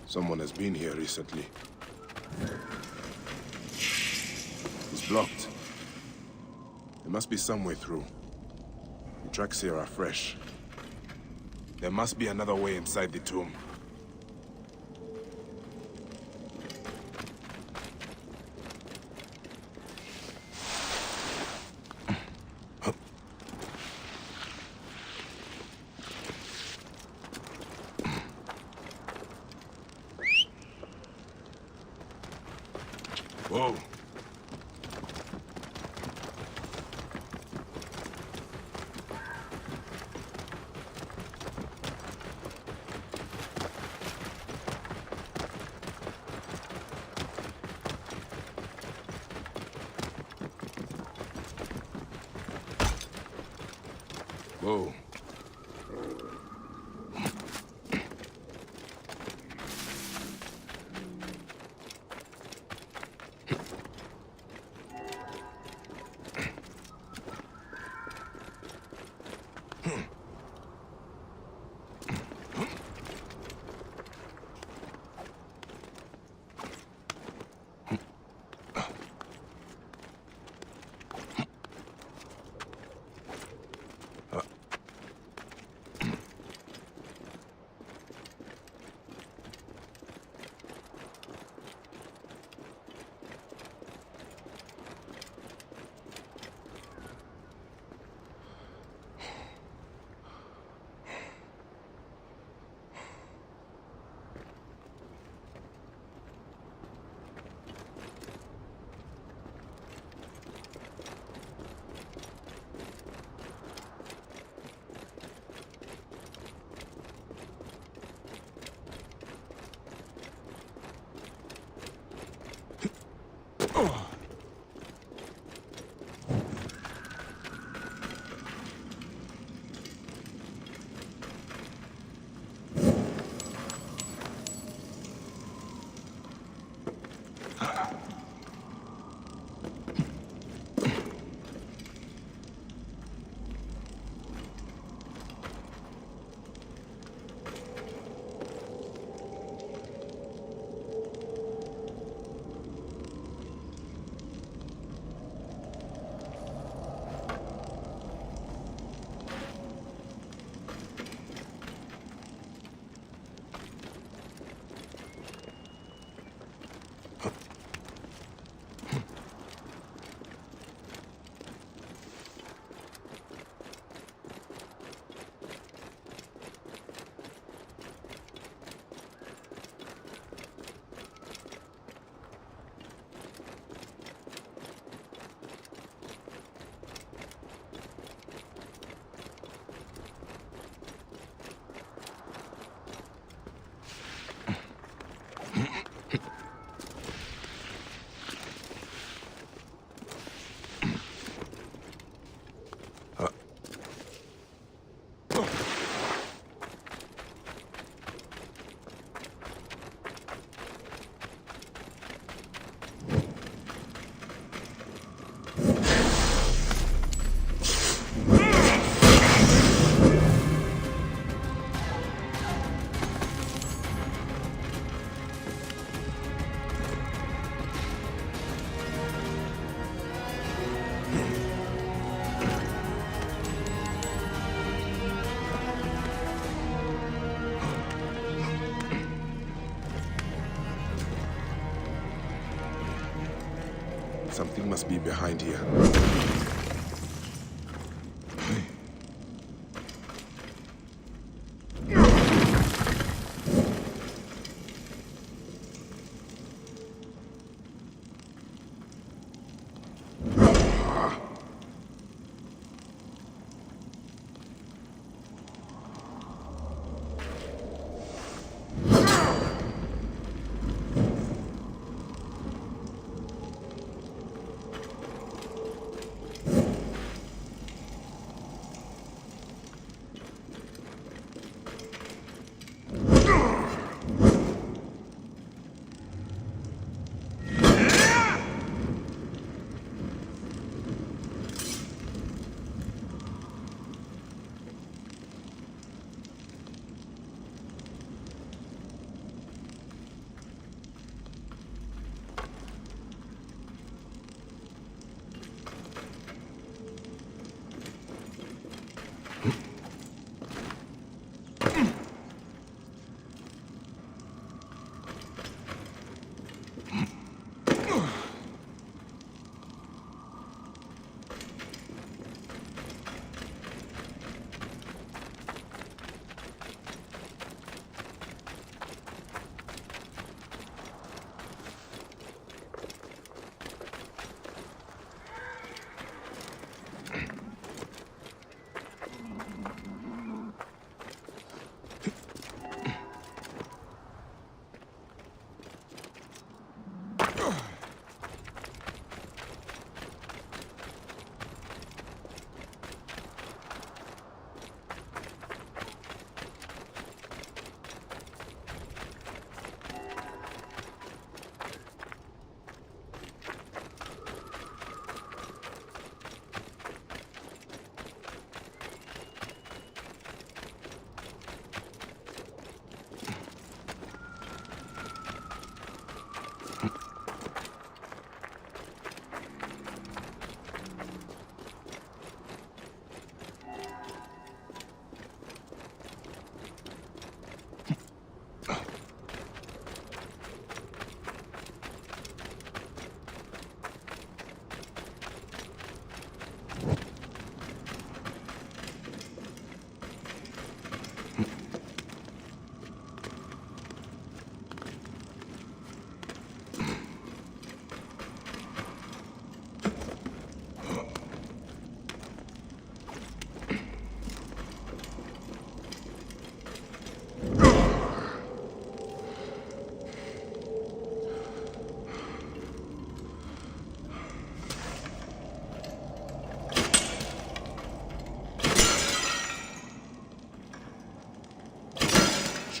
Someone has been here recently. It's blocked. There must be some way through. The tracks here are fresh. There must be another way inside the tomb. Whoa. Whoa. Something must be behind here.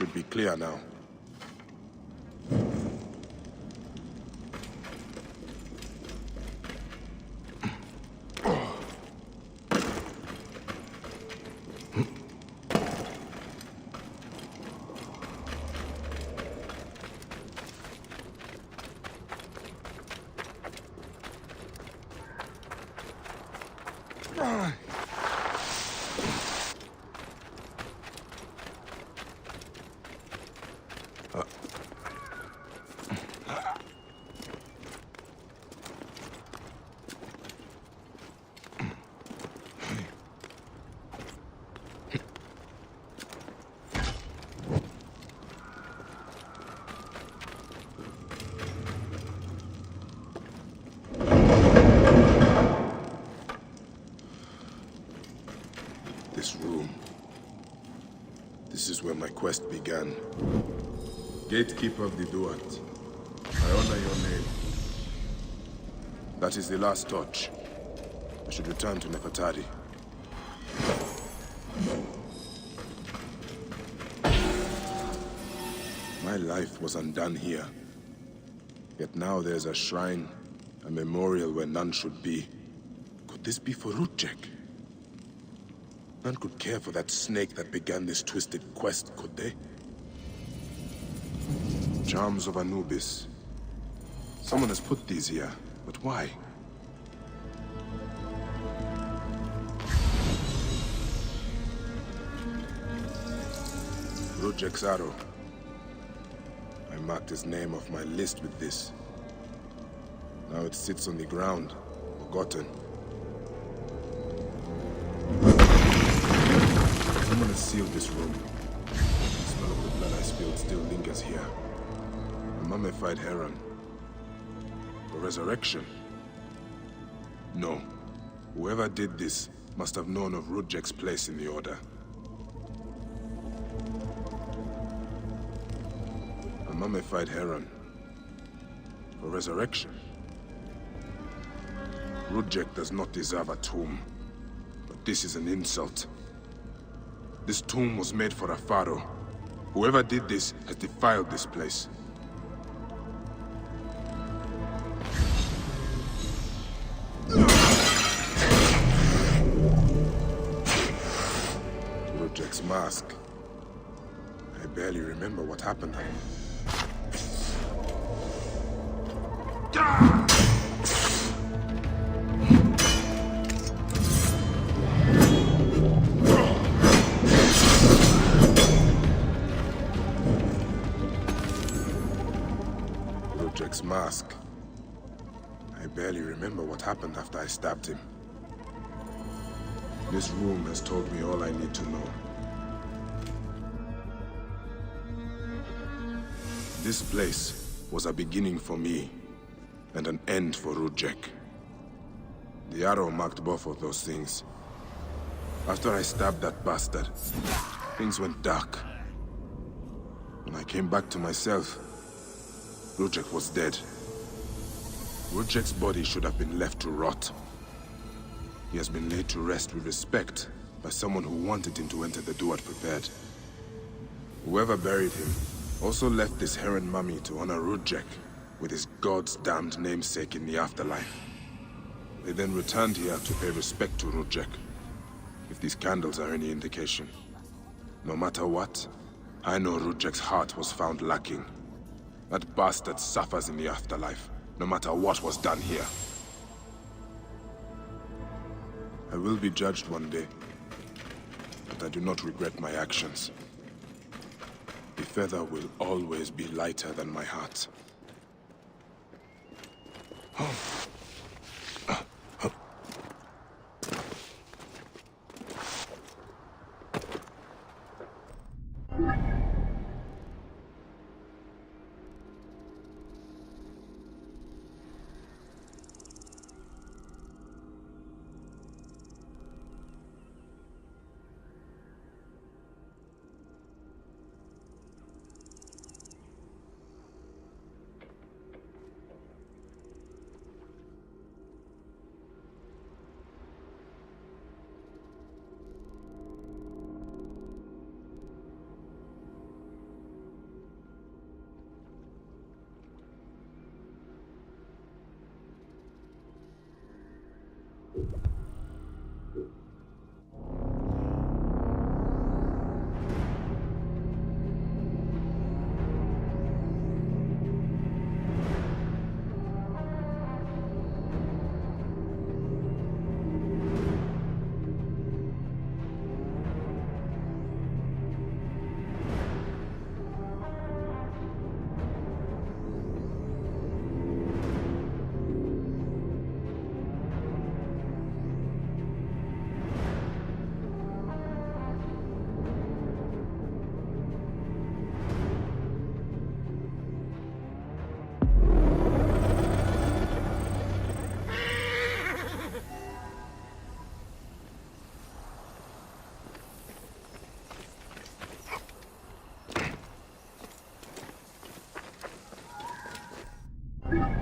should be clear now. This room. This is where my quest began. Gatekeeper of the Duat, I honor your name. That is the last touch. I should return to Nefertari. My life was undone here. Yet now there's a shrine, a memorial where none should be. Could this be for Rudjek? None could care for that snake that began this twisted quest, could they? Charms of Anubis. Someone has put these here, but why? Rudjek's arrow. I marked his name off my list with this. Now it sits on the ground, forgotten. Someone has sealed this room. The smell of the blood I spilled still lingers here. A mummified heron. A resurrection? No. Whoever did this must have known of Rudjek's place in the Order. A mummified heron. A resurrection? Rudjek does not deserve a tomb. But this is an insult. This tomb was made for a pharaoh. Whoever did this has defiled this place. Rudjek's mask. I barely remember what happened. Rudjek's mask. I barely remember what happened after I stabbed him. This room has told me all I need to know. This place was a beginning for me, and an end for Rudjek. The arrow marked both of those things. After I stabbed that bastard, things went dark. When I came back to myself, Rudjek was dead. Rudjek's body should have been left to rot. He has been laid to rest with respect by someone who wanted him to enter the Duat prepared. Whoever buried him also left this heron mummy to honor Rudjek with his god's damned namesake in the afterlife. They then returned here to pay respect to Rudjek, if these candles are any indication. No matter what, I know Rudjek's heart was found lacking. That bastard suffers in the afterlife, no matter what was done here. I will be judged one day, but I do not regret my actions. The feather will always be lighter than my heart. Thank you.